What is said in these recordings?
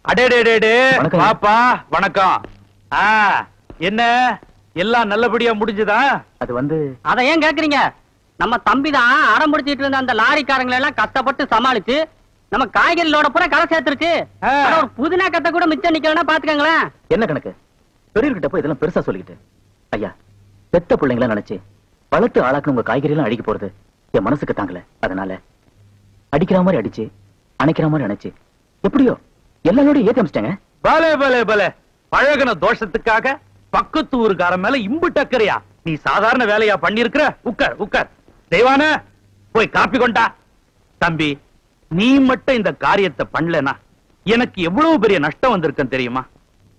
அடேடே பாப்பா வணக்கம். என்ன எல்லாம் நல்லபடியா முடிஞ்சதா? அது வந்து அத ஏன் கேக்குறீங்க? நம்ம தம்பி தான் அடம் பிடிச்சிட்டு இருந்த அந்த லாரிக்காரங்களை எல்லாம் கஷ்டப்பட்டு சமாளிச்சு நம்ம காய்கறிகளோட பூரா கரை சேர்த்துருக்கு. ஒரு புதினா கத்த கூட மிச்சம் நிக்கலன்னா பாத்துக்கங்களேன். என்ன கணக்கு? பெரியர்கிட்ட போய் இதெல்லாம் பெருசா சொல்லிக்கிட்டு ஐயா, பெத்த பிள்ளைங்களா நினைச்சு வளர்த்து ஆளாக்கு உங்க காய்கறி எல்லாம் அடிக்க போறது என் மனசுக்கு தாங்கல. அதனால அடிக்கிற மாதிரி அடிச்சு அணைக்கிற மாதிரி அணைச்சு எப்படியோ எல்லாரோட ஏத்தி அமைச்சிட்டாங்க. பலே பலே பலே, பழகின தோஷத்துக்காக பக்கத்து ஊருக்காரன் மேல இம்பு டக்கறியா? நீ சாதாரண வேலையா பண்ணிருக்கிற? உட்கார் உட்கார். தெய்வான போய் காப்பி கொண்டா. தம்பி, நீ மட்டும் இந்த காரியத்தை பண்ணலனா எனக்கு எவ்வளவு பெரிய நஷ்டம் வந்திருக்கும் தெரியுமா?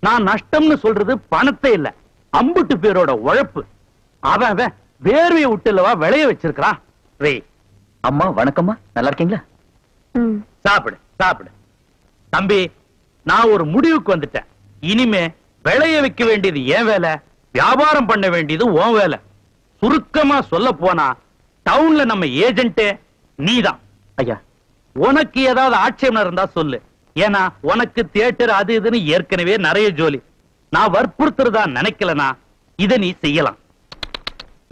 நான் நஷ்டம்னு சொல்றது பணத்தை இல்ல, அம்புட்டு பேரோட உழைப்பு. அவன் வேர்வையை விட்டுலவா விளைய வச்சிருக்கான். அம்மா வணக்கம்மா, நல்லா இருக்கீங்களா? சாப்பிடு சாப்பிடு. தம்பி, நான் ஒரு முடிவுக்கு வந்துட்டேன். இனிமே விளைய வைக்க வேண்டியது என் வேலை, வியாபாரம் பண்ண வேண்டியது உன் வேலை. சுருக்கமா சொல்ல போனா டவுன்ல நம்ம ஏஜென்ட் நீதான். ஐயா, உனக்கு ஏதாவது ஆட்சேபம் இருந்தா சொல்லு. ஏன்னா உனக்கு தியேட்டர் அது இதுன்னு ஏற்கனவே நிறைய ஜோலி. நான் வற்புறுத்துறதா நினைக்கலனா இத நீ செய்யலாம்.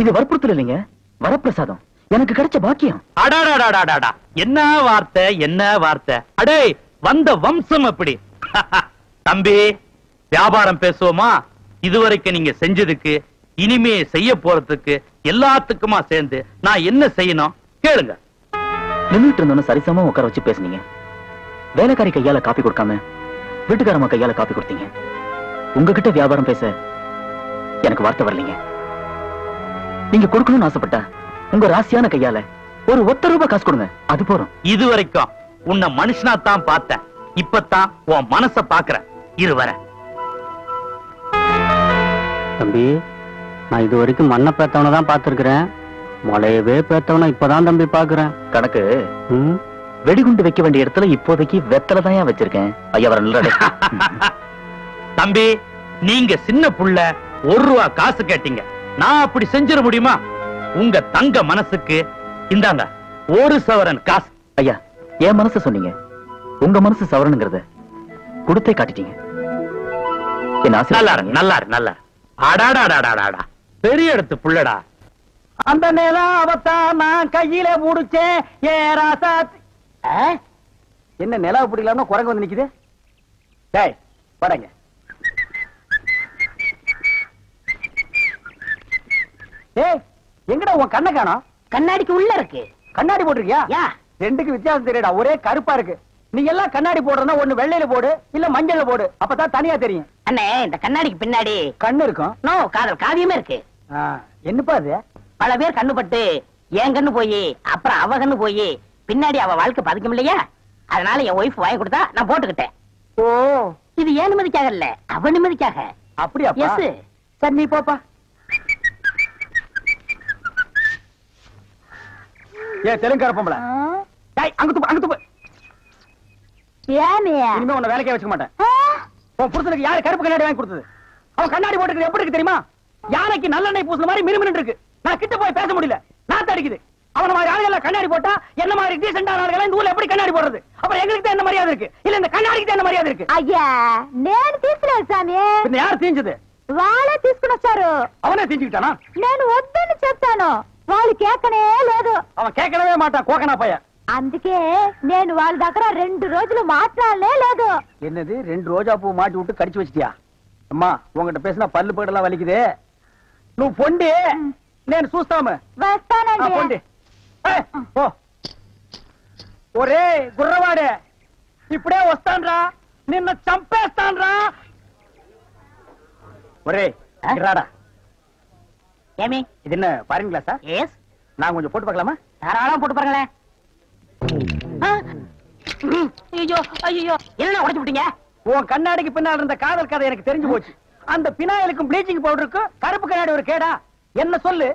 இது வற்புறுத்தல் இல்லைங்க, வரப்பிரசாதம், எனக்கு கிடைச்ச பாக்கியம். அடாடாடாடாடா, என்ன வார்த்தை என்ன வார்த்தை! அடே, வந்த வம்சம் அப்படி. தம்பி, வியாபாரம் பேசுவோமா? இதுவரைக்கும் நீங்க செஞ்சதுக்கு இனிமே செய்ய போறதுக்கு எல்லாத்துக்குமா சேர்ந்து நான் என்ன செய்யணும் கேளுங்க. நின்றுட்டு இருந்தோன்னு சரிசமா உட்கார வச்சு பேசுனீங்க. வேலைக்காரி கையால காப்பி கொடுக்காம வீட்டுக்காரமா கையால காப்பி கொடுத்தீங்க. உங்ககிட்ட வியாபாரம் பேச எனக்கு வார்த்தை வரலீங்க. நீங்க கொடுக்கணும்னு ஆசைப்பட்டா உங்க ராசியான கையால ஒரு ₹1 காசு கொடுங்க, அது போறோம். இதுவரைக்கும் உன்னை மனுஷனா தான் பார்த்தேன், இப்பதான் உன் மனச பாக்குறேன். இரு வர. தம்பி, நான் இது வரைக்கும் மண்ணை பேத்தவனை தான் பாத்துருக்கிறேன், மழையவே பேத்தவனை இப்பதான் தம்பி பாக்குறேன். கணக்கு வெடிகுண்டு வைக்க வேண்டிய இடத்துல இப்போதைக்கு வெத்தலை தான் வச்சிருக்கேன். ஐயா வர நல்ல. தம்பி, நீங்க சின்ன புள்ள ₹1 காசு கேட்டீங்க, நான் அப்படி செஞ்சிட முடியுமா? உங்க தங்க மனசுக்கு இந்தாங்க 1 சவரன் காசு. ஐயா, என் மனசு சொன்னீங்க, உங்க மனசு சவரனுங்கிறத கொடுத்தே காட்டிட்டீங்க. நல்லா நல்லா நல்லா. அடாடாடாடாடா, பெரிய இடத்து புள்ளடா. அந்த நேரம் அவத்தான் நான் கையில முடிச்சேன். ஏ ராசா, என்ன நிலவு பிடிக்கலாம்னு குரங்கு வந்து நிக்குது. டேய் படங்க. ஏய், எங்கடா உன் கண்ணை காணோம்? கண்ணாடிக்கு உள்ள இருக்கு. கண்ணாடி போட்டிருக்கியா? ரெண்டுக்கு வித்தியாசம் தெரியடா, ஒரே கருப்பா இருக்கு. நீ எல்லாம் கண்ணாடி போடுறதா ஒண்ணு வெள்ளையில போடு, இல்ல மஞ்சள்ல போடு, அப்பதான் தனியா தெரியும். அண்ணே, இந்த கண்ணாடிக்கு பின்னாடி கண்ணு இருக்கும். நோ, காதல் காவியமே இருக்கு. என்னப்பா அது? பல பேர் கண்ணு பட்டு என் கண்ணு போய் அப்புறம் அவ கண்ணு போய் பின்னாடி அவ வாழ்க்கை பதிக்கும் இல்லையா? அதனால என் ஒய்ஃப் வாங்கி கொடுத்தா நான் போட்டுக்கிட்டேன். ஓ, இது ஏன் நிம்மதிக்காக இல்ல, அவ நிம்மதிக்காக. அப்படியா? எஸ். சரி, நீ போப்பா. ஏ தெலுங்கார பொம்பளை, டேய் அங்க துப்பு, அங்க துப்பு. இனிமே உன்னை வேலைக்கே வச்சுக்க மாட்டேன். உன் புருஷனுக்கு யாரு கருப்பு கண்ணாடி வாங்கி கொடுத்தது? அவன் கண்ணாடி போட்டுக்கிறது எப்படி இருக்கு தெரியுமா? யானைக்கு நல்லெண்ணெய் பூசுன மாதிரி மினுமினு இருக்கு. நான் கிட்ட போய் பேச முடியல, நாத்து அடிக்குது. அவன மாதிரி ஆளுகள் கண்ணாடி போட்டா என்ன மாதிரி டீசென்டான ஆளுகள் இந்த ஊர்ல எப்படி கண்ணாடி போடுறது? அப்புறம் எங்களுக்கு தான் என்ன மரியாதை இருக்கு, இல்ல இந்த கண்ணாடிக்கு தான் என்ன மரியாதை இருக்கு? అయ్యా నేను తీసుకున్నాను సామి. பின்ன யார் தீஞ்சது? వాళ్ళే తీసుకునొచ్చారు. அவனே தீஞ்சுக்கிட்டானா? నేను వద్దని చెప్తాను, వాళ్ళు కేకనే లేదు. அவன் கேட்கவே மாட்டான், கோகனா பையன். అందుకే నేను వాళ్ళ దగ్గర 2 రోజులు మాట్లాడలే లేదు. என்னது 2 ரோஜா பூ மாட்டி விட்டு கடிச்சு வச்சிட்டியா? அம்மா, உங்ககிட்ட பேசினா பல்லு பேடெல்லாம் வலிக்குது. నువ్వు పొండి, నేను చూస్తాము. వస్తానండి. పొండి. ఓ ఒరే గుర్రవాడే, ఇప్పుడే వస్తాన్రా, నిన్న చంపేస్తాన్రా. ఒరే రాడా. ஏமி, இது என்ன ஃபாரின் கிளாஸா? எஸ். நான் கொஞ்சம் போட்டு பார்க்கலாமா? தாராளமா போட்டு பாருங்களேன். ஐயோ ஐயோ, என்ன உடைச்சு விட்டீங்க? உன் கண்ணாடிக்கு பின்னால் இருந்த காதல் கதை எனக்கு தெரிஞ்சு போச்சு. அந்த பினாயிலுக்கும் ப்ளீச்சிங் பவுடருக்கும் கருப்பு கண்ணாடி ஒரு கேடா? என்ன சொல்லு,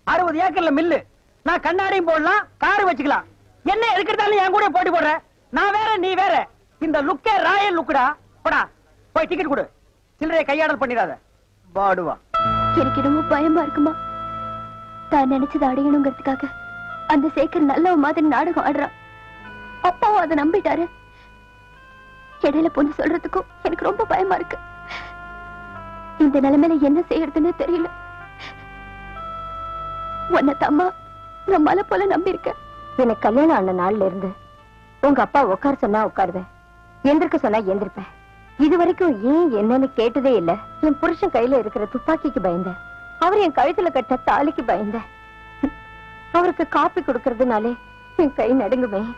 60 ஏக்கர்ல மில்லு. நான் கண்ணாடியும் போடலாம், காரு வச்சுக்கலாம். என்ன எதுக்கிறதாலும் என் கூட போட்டி போடுற? நான் வேற நீ வேற. இந்த லுக்கே ராயல் லுக்குடா. போடா, போய் டிக்கெட் கொடு. சில்லறைய கையாடல் பண்ணிடாத. பாடுவா. எனக்கு என்னமோ பயமா இருக்குமா? தான் நினைச்சதை அடையணுங்கிறதுக்காக அந்த சேகர் நல்ல மாதிரி நாடகம் ஆடுறான். அப்பாவும் அதை நம்பிட்டாரு. இடையில பொண்ணு சொல்றதுக்கும் எனக்கு ரொம்ப பயமா இருக்கு. இந்த நிலைமையில என்ன செய்யறதுன்னு தெரியல. உன்னை தம்மா நான் மலை போல நம்பி இருக்கேன். எனக்கு கல்யாணம் ஆன நாள்ல இருந்து உங்க அப்பா உட்கார சொன்னா உட்காருவேன், எந்திருக்க சொன்னா எந்திருப்பேன். இது வரைக்கும் ஏன் என்னன்னு கேட்டதே இல்ல. என் புருஷன் கையில இருக்கிற துப்பாக்கிக்கு பயந்தேன், அவர் என் கழுத்துல கட்ட தாலிக்கு பயந்தேன். அவருக்கு காப்பி கொடுக்கறதுனாலே என் கை நடுங்குவேன்.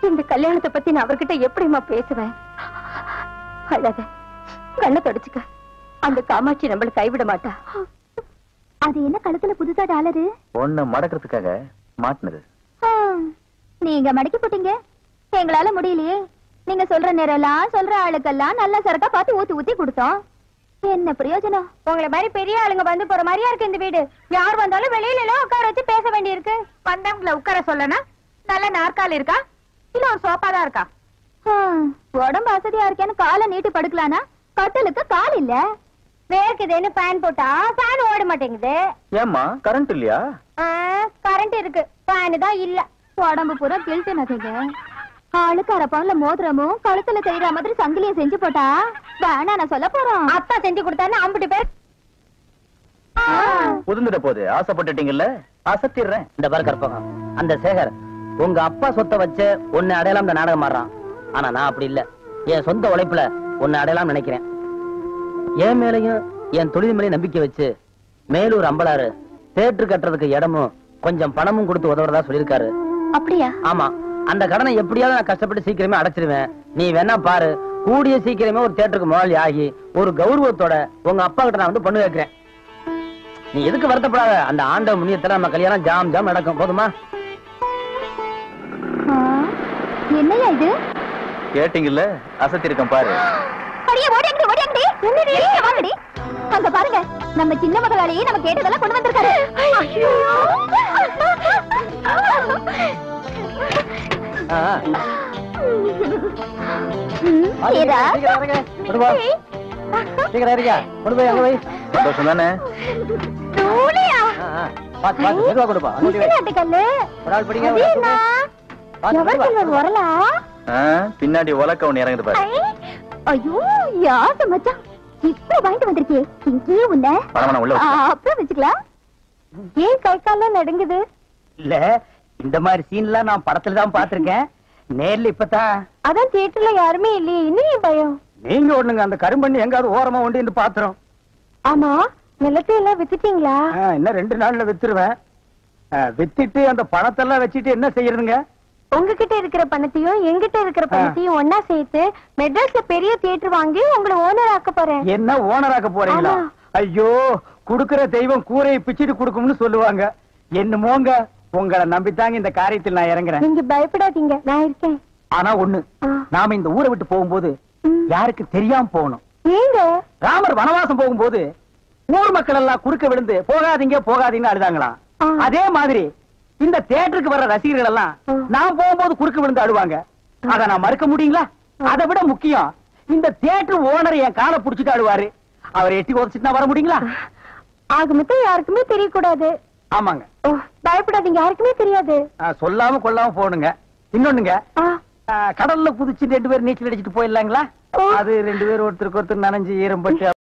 இந்த கல்யாணத்தை பத்தி நான் அவர்கிட்ட எப்படிமா பேசுவேன்? அழாத, கண்ணை தொடச்சுக்க. அந்த காமாட்சி நம்மள கைவிட மாட்டா. அது என்ன கழுத்துல புதுசா டாலரு? ஒண்ணு மடக்கிறதுக்காக மாட்டினது. நீங்க மடக்கி போட்டீங்க, எங்களால முடியலையே. நீங்க சொல்ற நேரம் சொல்ற ஆளுக்கெல்லாம் நல்ல சரக்கா பார்த்து ஊத்தி ஊத்தி கொடுத்தோம். என்ன பிரயோஜனம்? உங்களை மாதிரி பெரிய ஆளுங்க வந்து போற மாதிரியா இருக்கு இந்த வீடு. யார் வந்தாலும் வெளியில எல்லாம் உட்கார வச்சு பேச வேண்டி இருக்கு. வந்தவங்களை உட்கார சொல்லனா நல்ல நாற்காலி இருக்கா இல்ல ஒரு சோஃபா தான் இருக்கா? உடம்பு வசதியா இருக்கேன்னு காலை நீட்டி படுக்கலானா கட்டலுக்கு கால் இல்ல. வேர்க்குதுன்னு ஃபேன் போட்டா ஃபேன் ஓட மாட்டேங்குது. ஏம்மா கரண்ட் இல்லையா? கரண்ட் இருக்கு, ஃபேன் தான் இல்ல. உடம்பு பூரா கில்ட்டு நகைங்க, ஆளுக்கார பவுன்ல மோதிரமும் கழுத்துல செய்யற மாதிரி சங்கிலியும் செஞ்சு போட்டா வேணா நான் சொல்ல போறோம். அப்பா செஞ்சு கொடுத்தாரு 50 பேர். புதுந்துட போது ஆசைப்பட்டுட்டீங்கல்ல, அசத்திடுறேன். இந்த பாரு கற்பகம், அந்த சேகர் உங்க அப்பா சொத்தை வச்சு உன்னை அடையலாம் இந்த நாடகம் ஆடுறான். ஆனா நான் அப்படி இல்ல, என் சொந்த உழைப்புல உன்னை அடையலாம் நினைக்கிறேன். என் மேலையும் என் தொழில் மேலையும் நம்பிக்கை வச்சு மேலூர் அம்பலாறு தேட்டர் கட்டுறதுக்கு இடமும் கொஞ்சம் பணமும் கொடுத்து உதவுறதா சொல்லியிருக்காரு. அப்படியா? ஆமா, அந்த கடனை எப்படியாவது நான் கஷ்டப்பட்டு சீக்கிரமே அடைச்சிருவேன். நீ வேணா பாரு, கூடிய சீக்கிரமே ஒரு தியேட்டருக்கு முதலாளி ஆகி ஒரு கௌரவத்தோட உங்க அப்பா கிட்ட நான் வந்து பொண்ணு வைக்கிறேன். நீ எதுக்கு வருத்தப்படாத, அந்த ஆண்ட முன்னியத்துல நம்ம கல்யாணம் ஜாம் ஜாம் நடக்கும். போதுமா? என்னையா இது? கேட்டீங்கல்ல, அசத்திருக்கேன் பாரு. அடியே ஓடியாங்கடி ஓடியாங்கடி. என்னடி வாங்கடி. அங்க பாருங்க, நம்ம சின்ன மகளாலேயே நம்ம கேட்டதெல்லாம் கொண்டு வந்திருக்காரு. ஐயோ சந்தோஷம் தானே? பின்னாடி உலக்க ஒண்ணு இறங்குது பாரு. ஐயோ யாரு மச்சான் இப்ப வாங்கிட்டு வந்திருக்கே, இங்கேயே உன்ன உள்ள அப்புறம் வச்சுக்கலாம். ஏன் கை காலம் நடுங்குது? இல்ல, இந்த மாதிரி சீன்லாம் நான் படத்துல தான் பாத்திருக்கேன், நேர்ல இப்பதான். அதான் தியேட்டர்ல யாருமே இல்லையே, இன்னும் பயம். நீங்க ஒண்ணுங்க, அந்த கரும்பண்ணி எங்காவது ஓரமா ஒண்டி பாத்துறோம். ஆமா, நிலத்தை எல்லாம் வித்துட்டீங்களா? இன்னும் 2 நாள்ல வித்துருவேன். வித்துட்டு அந்த பணத்தெல்லாம் வச்சுட்டு என்ன செய்யறதுங்க? உங்ககிட்ட இருக்கிற பணத்தையும் எங்கிட்ட இருக்கிற பணத்தையும் ஒன்னா சேர்த்து மெட்ராஸ்ல பெரிய தியேட்டர் வாங்கி உங்களை ஓனர் ஆக்க போறேன். என்ன ஓனர் ஆக்க போறீங்களா? ஐயோ, குடுக்கிற தெய்வம் கூரையை பிச்சுட்டு குடுக்கும்னு சொல்லுவாங்க. என்னமோங்க, உங்களை நம்பித்தாங்க இந்த காரியத்தில் நான் இறங்குறேன். நீங்க பயப்படாதீங்க, நான் இருக்கேன். ஆனா ஒண்ணு, நாம இந்த ஊரை விட்டு போகும்போது யாருக்கு தெரியாம போகணும். ஏங்க? ராமர் வனவாசம் போகும்போது ஊர் மக்கள் எல்லாம் குறுக்க விழுந்து போகாதீங்க போகாதீங்கன்னு அழுதாங்களாம். அதே மாதிரி இந்த தியேட்டருக்கு வர்ற ரசிகர்கள் எல்லாம் நான் போகும்போது குறுக்க விழுந்து அழுவாங்க. அத நான் மறுக்க முடியுங்களா? அதை விட முக்கியம், இந்த தியேட்டர் ஓனர் என் காலை புடிச்சிட்டு அழுவாரு. அவரை எட்டி உதச்சிட்டு நான் வர முடியுங்களா? ஆக மொத்தம் யாருக்குமே தெரியக்கூடாது. ஆமாங்க. பயப்படாதீங்க, யாருக்குமே தெரியாது. சொல்லாம கொள்ளாம போகணுங்க. இன்னொன்னுங்க, கடல்ல குதிச்சு 2 பேர் நீச்சல் அடிச்சுட்டு போயிடலாங்களா? அது 2 பேர் ஒருத்தருக்கு ஒருத்தர் நனைஞ்சு ஈரம் பட்டு